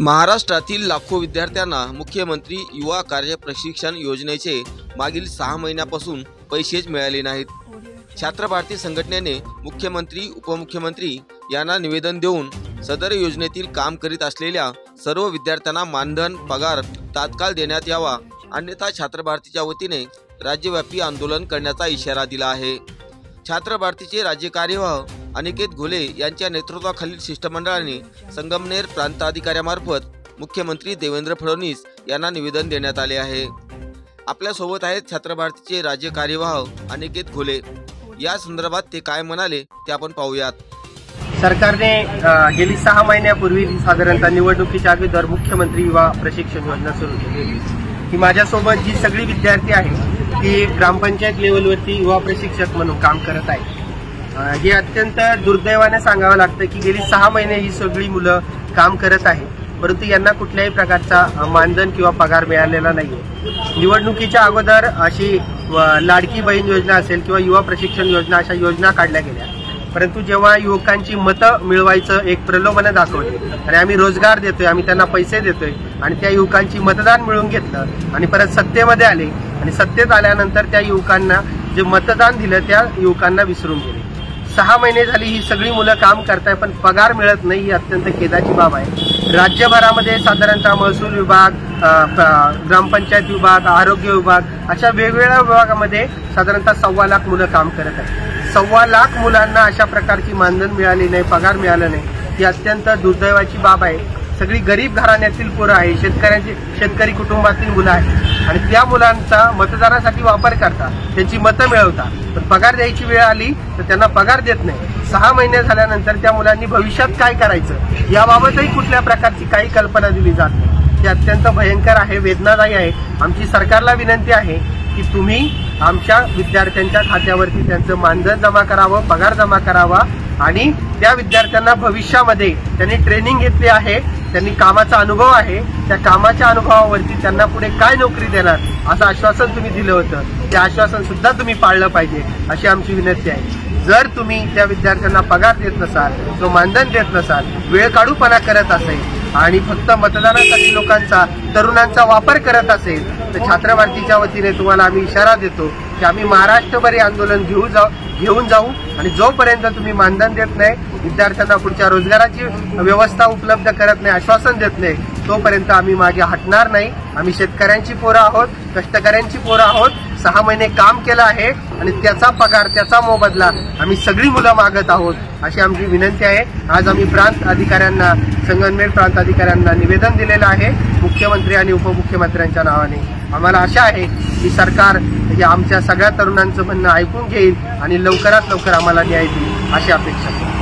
महाराष्ट्रातील लाखो विद्यार्थ्यांना मुख्यमंत्री युवा कार्य प्रशिक्षण योजनेचे मागील 6 महिन्यापासून पैसेच मिळाले नाहीत। छात्र भारती संघटनेने मुख्यमंत्री उपमुख्यमंत्री यांना निवेदन देऊन सदर योजनेतील काम करीत असलेल्या सर्व विद्यार्थ्यांना मानधन पगार तात्काळ देण्यात यावा, अन्यथा छात्र भारतीच्या वतीने राज्यव्यापी आंदोलन करण्याचा इशारा दिला आहे। छात्र भारतीचे राज्य कार्यवाह अनिकेत घोले यांच्या नेतृत्वाखालील शिष्टमंडळाने संगमनेर प्रांताधिकाऱ्यामार्फत मुख्यमंत्री देवेंद्र फडणवीस यांना निवेदन देण्यात आले आहे। आपल्या सोबत आहेत छात्र भारतीचे राज्य कार्यवाह अनिकेत घोले। या संदर्भात ते काय म्हणाले ते आपण पाहूयात। सरकारने गेली 6 महिन्यापूर्वी साधारणतः निवडणुकीच्या अगोदर मुख्यमंत्री युवा प्रशिक्षण योजना सुरू केली। ही माझ्यासोबत जी सगळी विद्यार्थी आहेत ती ग्रामपंचायत लेवलवरती युवा प्रशिक्षक म्हणून काम करत आहेत। हे अत्यंत दुर्दैवाने सांगावं लागतं की गेली 6 महिने ही सगळी मुलं काम करत आहेत, परंतु यांना कुठल्याही प्रकारचा मानधन किंवा पगार मिळालेला नाहीये। निवडणुकीच्या अगोदर अशी लाडकी बहीण योजना असेल किंवा युवा प्रशिक्षण योजना अशा योजना काढल्या गेल्या, परंतु जेव्हा युवकांची मतं मिळवायचं एक प्रलोभन दाखवली आणि आम्ही रोजगार देतोय, आम्ही त्यांना पैसे देतोय आणि त्या युवकांची मतदान मिळवून घेतलं आणि परत सत्तेमध्ये आले आणि सत्तेत आल्यानंतर त्या युवकांना जे मतदान दिलं त्या युवकांना विसरून गेले। 6 महिने झाली ही सगळी मुलं काम करताय पण पगार मिळत नाही, ही अत्यंत खेदाची बाब आहे। राज्यभरामध्ये साधारणतः महसूल विभाग, ग्रामपंचायत विभाग, आरोग्य विभाग अशा वेगवेगळ्या विभागामध्ये साधारणतः 1.25 लाख मुलं काम करत आहेत। 1.25 लाख मुलांना अशा प्रकारची मानधन मिळाली नाही, पगार मिळाला नाही, ही अत्यंत दुर्दैवाची बाब आहे। सगळी गरीब घराण्यातील पोरं आहे, शेतकरी कुटुंबातील मुलं आहेत आणि त्या मुलांचा मतदानासाठी वापर करता, त्यांची मतं मिळवता, पण पगार द्यायची वेळ आली तर त्यांना पगार देत नाही। 6 महिने झाल्यानंतर त्या मुलांनी भविष्यात काय करायचं याबाबतही कुठल्या प्रकारची काही कल्पना दिली जात नाही। ते अत्यंत भयंकर आहे, वेदनादायी आहे। आमची सरकारला विनंती आहे की तुम्ही आमच्या विद्यार्थ्यांच्या खात्यावरती त्यांचं मानधन जमा करावं, पगार जमा करावा आणि त्या विद्यार्थ्यांना भविष्यामध्ये त्यांनी ट्रेनिंग घेतली आहे, त्यांनी कामाचा अनुभव आहे, त्या कामाच्या अनुभवावरती त्यांना पुढे काय नोकरी देणार असं आश्वासन तुम्ही दिलं होतं, ते आश्वासन सुद्धा तुम्ही पाळलं पाहिजे अशी आमची विनंती आहे। जर तुम्ही त्या विद्यार्थ्यांना पगार देत नसाल, तो मानधन देत नसाल, वेळ काढूपणा करत असेल आणि फक्त मतदानासाठी लोकांचा तरुणांचा वापर करत असेल तर छात्र भारतीच्या वतीने तुम्हाला आम्ही इशारा देतो की आम्ही महाराष्ट्रभर आंदोलन घेऊन जाऊ आणि जोपर्यंत तुम्ही मानधन देत नाही, विद्यार्थ्यांना पुढच्या रोजगाराची व्यवस्था उपलब्ध करत नाही, आश्वासन देत नाही, तोपर्यंत आम्ही मागे हटणार नाही। आम्ही शेतकऱ्यांची पोरं आहोत, कष्टकऱ्यांची पोरं आहोत। 6 महिने काम केलं आहे आणि त्याचा पगार, त्याचा मोबदला आम्ही सगळी मुलं मागत आहोत अशी आमची विनंती आहे। आज आम्ही प्रांत अधिकाऱ्यांना, संगमनेर प्रांत अधिकाऱ्यांना निवेदन दिलेलं आहे मुख्यमंत्री आणि उपमुख्यमंत्र्यांच्या नावाने। आम्हाला आशा आहे की सरकार आमच्या सगळ्या तरुणांचं म्हणणं ऐकून घेईल आणि लवकरात लवकर आम्हाला न्याय देईल अशी अपेक्षा आहे।